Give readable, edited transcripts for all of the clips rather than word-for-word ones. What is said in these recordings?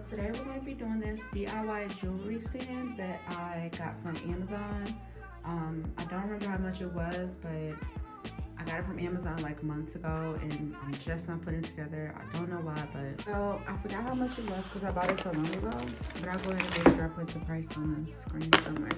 today we're going to be doing this DIY jewelry stand that I got from Amazon. I don't remember how much it was, but I got it from Amazon like months ago and I'm just not putting it together. I don't know why, but so I forgot how much it was because I bought it so long ago, but I'll go ahead and make sure I put the price on the screen somewhere.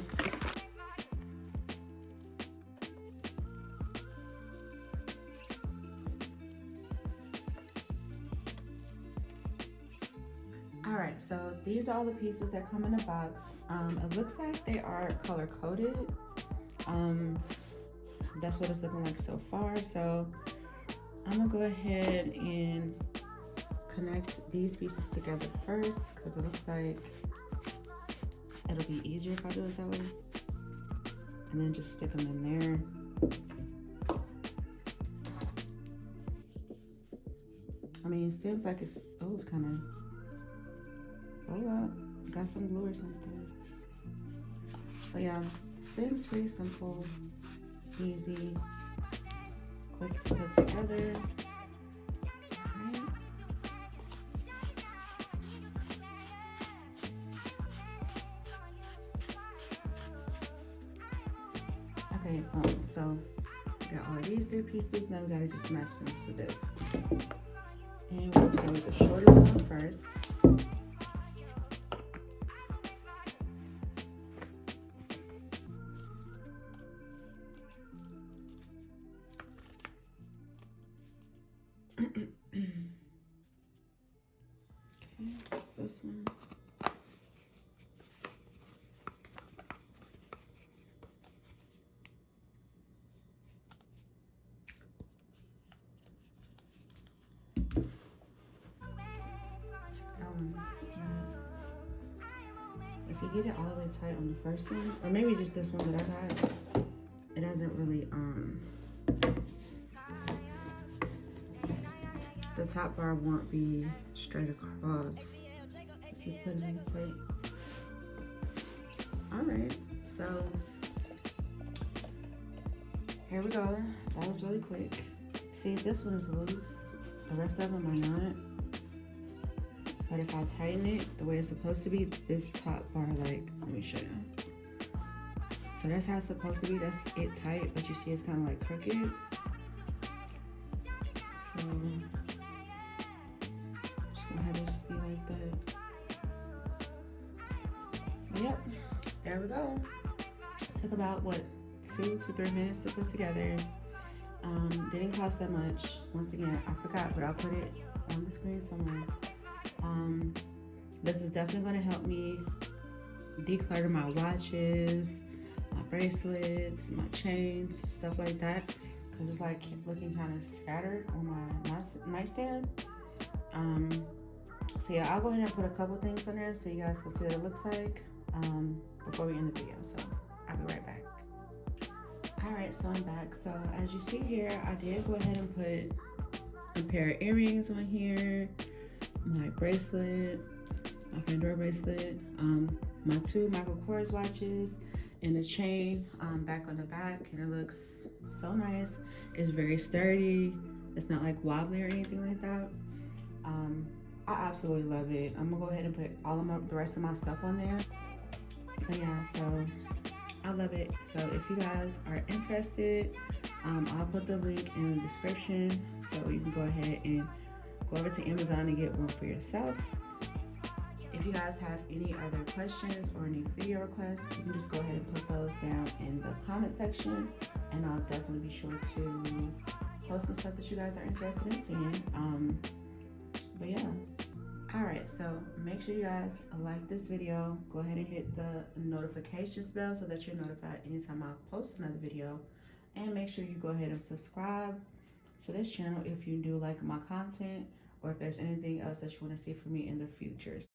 Alright, so these are all the pieces that come in the box. It looks like they are color coded. That's what it's looking like so far. So I'm gonna go ahead and connect these pieces together first because it looks like it'll be easier if I do it that way. And then just stick them in there. I mean, it seems like it's kind of, hold up, got some glue or something. But yeah, seems pretty simple, easy, quick to put together. Right. Okay, so we got all of these 3 pieces. Now we gotta just match them to this. And we'll start with the shortest one first. Okay, this one. That one's if you get it all the way tight on the first one, or maybe just this one that I got, it doesn't really the top bar won't be straight across if you put it in tight. All right, so here we go. That was really quick. See, this one is loose. The rest of them are not. But if I tighten it the way it's supposed to be, this top bar, like, let me show you. So that's how it's supposed to be. That's it tight, but you see it's kind of like crooked. So just go ahead and just be like that. Yep, there we go. It took about, what, 2 to 3 minutes to put together. Didn't cost that much. Once again, I forgot, but I'll put it on the screen somewhere. This is definitely going to help me declutter my watches, my bracelets, my chains, stuff like that, because it's like looking kind of scattered on my nightstand. So yeah, I'll go ahead and put a couple things on there so you guys can see what it looks like before we end the video. So I'll be right back. Alright, so I'm back. So as you see here, I did go ahead and put a pair of earrings on here, my bracelet, my Pandora bracelet, my 2 Michael Kors watches, and a chain back on the back, and it looks so nice. It's very sturdy. It's not like wobbly or anything like that. I absolutely love it. I'm gonna go ahead and put all of the rest of my stuff on there. But yeah, so I love it. So if you guys are interested, I'll put the link in the description so you can go ahead and go over to Amazon and get one for yourself. If you guys have any other questions or any video requests, you can just go ahead and put those down in the comment section, and I'll definitely be sure to post some stuff that you guys are interested in seeing. But yeah. Alright, so make sure you guys like this video. Go ahead and hit the notifications bell so that you're notified anytime I post another video. And make sure you go ahead and subscribe to this channel if you do like my content, or if there's anything else that you want to see from me in the future.